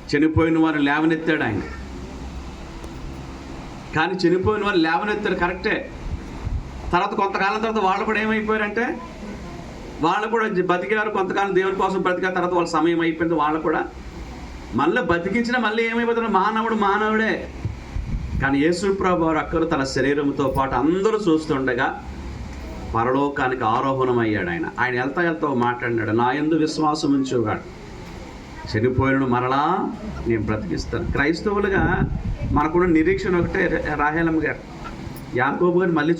చనిపోయిన వారు లేవనెత్తాడు ఆయన. కానీ చనిపోయిన వారు లేవనెత్తాడు కరెక్టే. తర్వాత కొంతకాలం తర్వాత వాళ్ళు కూడా ఏమైపోయారంటే, వాళ్ళు కూడా బతికారు, కొంతకాలం దేవుని కోసం బ్రతికారు. తర్వాత వాళ్ళ సమయం అయిపోయింది. వాళ్ళు కూడా మళ్ళీ బతికించిన మళ్ళీ ఏమైపోతున్నారు, మానవుడే. కానీ యేసు ప్రభువు వారు అక్కరు తన శరీరంతో పాటు అందరూ చూస్తుండగా పరలోకానికి ఆరోహణమయ్యాడు. ఆయన వెళ్తా మాట్లాడినాడు, నా యందు విశ్వాసం ఉంచేవాడు చనిపోయిన మరలా నేను బ్రతికిస్తాను. క్రైస్తవులుగా మనకున్న నిరీక్షణ ఒకటే, రాహేలమ్మ గారు, యాకోబు గారిని మళ్ళీ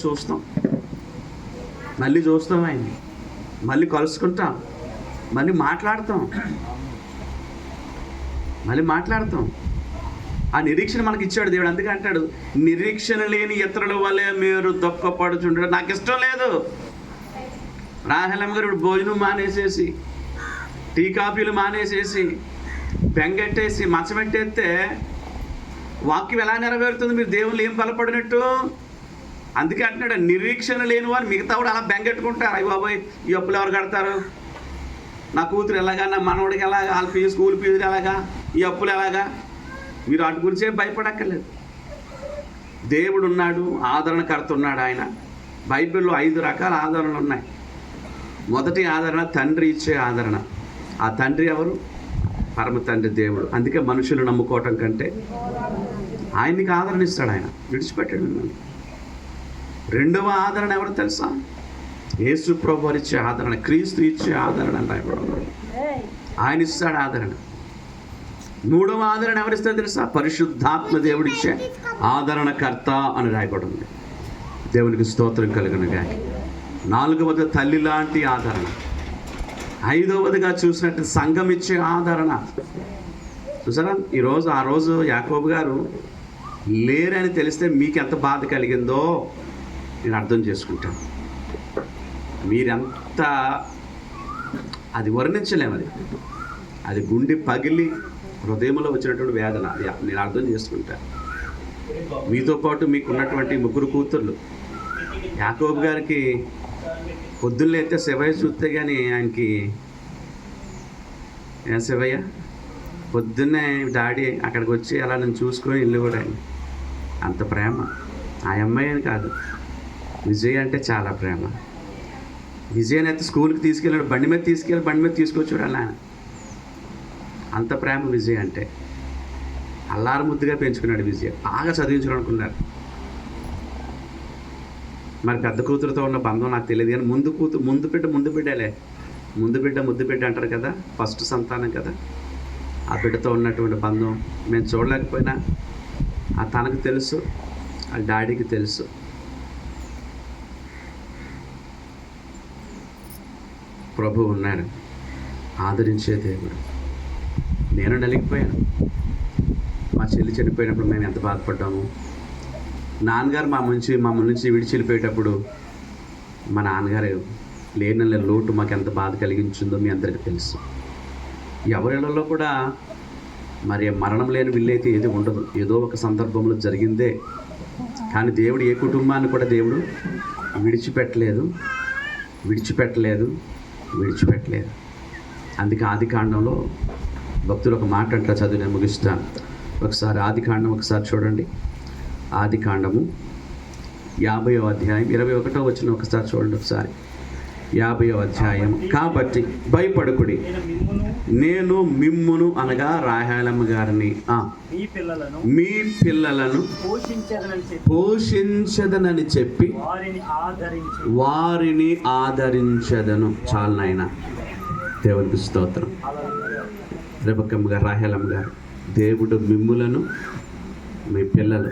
చూస్తాం ఆయన్ని, మళ్ళీ కలుసుకుంటాం, మళ్ళీ మాట్లాడతాం. ఆ నిరీక్షణ మనకి ఇచ్చాడు దేవుడు. అందుకే అంటాడు, నిరీక్షణ లేని ఇతరుల వల్లే మీరు దుఃఖపడుచుంటారు. నాకు ఇష్టం లేదు. రాహేలమ్మ గారు ఇప్పుడు భోజనం మానేసేసి, టీ కాఫీలు మానేసేసి, బెంగెట్టేసి, మచ్చబెట్టేస్తే వాక్యం ఎలా నెరవేరుతుంది? మీరు దేవుళ్ళు ఏం బలపడినట్టు. అందుకే అంటున్నాడు, నిరీక్షణ లేని వారు మిగతా కూడా అలా బెంగెట్టుకుంటారు. అయ్యి బాబోయ్, ఈ అప్పులు ఎవరు కడతారు, నా కూతురు ఎలాగా, నా మనవడికి ఎలాగా, వాళ్ళ ఫీజు, స్కూల్ ఫీజులు ఎలాగా, ఈ అప్పులు ఎలాగా. మీరు వాటి గురించే భయపడక్కర్లేదు. దేవుడు ఉన్నాడు, ఆదరణకర్త ఉన్నాడు. ఆయన బైబిల్లో 5 రకాల ఆదరణలు ఉన్నాయి. మొదటి ఆదరణ తండ్రి ఇచ్చే ఆదరణ. ఆ తండ్రి ఎవరు? పరమ తండ్రి దేవుడు. అందుకే మనుషులు నమ్ముకోవటం కంటే ఆయనకి ఆదరణ ఇస్తాడు. ఆయన విడిచిపెట్టాడు మిమ్మల్ని. రెండవ ఆదరణ ఎవరు తెలుసా? యేసు ప్రభువు ఇచ్చే ఆదరణ, క్రీస్తు ఇచ్చే ఆదరణ అని రాయబడింది. ఆయన ఇస్తాడు ఆదరణ. మూడవ ఆదరణ ఎవరిస్తారో తెలుసా? పరిశుద్ధాత్మ దేవుడిచ్చే ఆదరణకర్త అని రాయబడింది. దేవునికి స్తోత్రం కలుగునుగా. నాలుగవది తల్లి లాంటి ఆదరణ. ఐదవదిగా చూసినట్టు సంఘం ఇచ్చే ఆదరణ. చూసారా, ఆ రోజు యాకోబు గారు లేరని తెలిస్తే మీకు ఎంత బాధ కలిగిందో నేను అర్థం చేసుకుంటాను. మీరెంత, అది వర్ణించలేము. అది గుండె పగిలి హృదయంలో వచ్చినటువంటి వేదన. అది నేను అర్థం చేసుకుంటాను. మీతో పాటు మీకు ఉన్నటువంటి 3 కూతుర్లు. యాకోబు గారికి పొద్దున్న అయితే శివయ్య చూస్తే కానీ ఆయనకి, శివయ్య పొద్దున్నే డాడీ అక్కడికి వచ్చి అలా నేను చూసుకొని ఇల్లు కూడా ఆయన అంత ప్రేమ. ఆ అమ్మాయి అని కాదు, విజయ్ అంటే చాలా ప్రేమ. విజయ్ అయితే స్కూల్కి తీసుకెళ్ళాడు, బండి మీద తీసుకొచ్చాడు. అలా అంత ప్రేమ విజయ్ అంటే. అల్లారు ముద్దుగా పెంచుకున్నాడు విజయ్. బాగా చదివించడం అనుకున్నారు. మరి పెద్ద కూతురుతో ఉన్న బంధం నాకు తెలియదు, కానీ ముందు బిడ్డ అంటారు కదా, ఫస్ట్ సంతానం కదా. ఆ బిడ్డతో ఉన్నటువంటి బంధం మేము చూడలేకపోయినా ఆ తనకు తెలుసు, ఆ డాడీకి తెలుసు. ప్రభు ఉన్నాడు, ఆదరించే దేవుడు. నేను నలిగిపోయాను. మా చెల్లి చనిపోయినప్పుడు మేము ఎంత బాధపడ్డాము. నాన్నగారు మమ్మల్ని నుంచి విడిచి వెళ్ళిపోయేటప్పుడు మా నాన్నగారు లేని లోటు మాకు ఎంత బాధ కలిగించిందో మీ అందరికీ తెలుసు. ఎవరిలో కూడా మరి మరణం లేని విల్లైతే ఏది ఉండదు. ఏదో ఒక సందర్భంలో జరిగిందే. కానీ దేవుడు ఏ కుటుంబాన్ని కూడా దేవుడు విడిచిపెట్టలేదు. అందుకే ఆదికాండంలో భక్తులు ఒక మాట అంటారు, చదివి నేను ముగిస్తాను. ఒకసారి ఆదికాండం ఒకసారి చూడండి. ఆదికాండము 50వ అధ్యాయం 21వ వచనం ఒకసారి చూడండి. ఒకసారి 50వ అధ్యాయం. కాబట్టి భయపడకుడి, నేను మిమ్మును అనగా రాహేలమ్మ గారిని మీ పిల్లలను పోషించదనని చెప్పి వారిని ఆదరించదను. చాలు నాయన. దేవునికి స్తోత్రం. రెబెక్కమ్మ గారు, రాహేలమ్మ గారు, దేవుడు మిమ్ములను, మీ పిల్లలు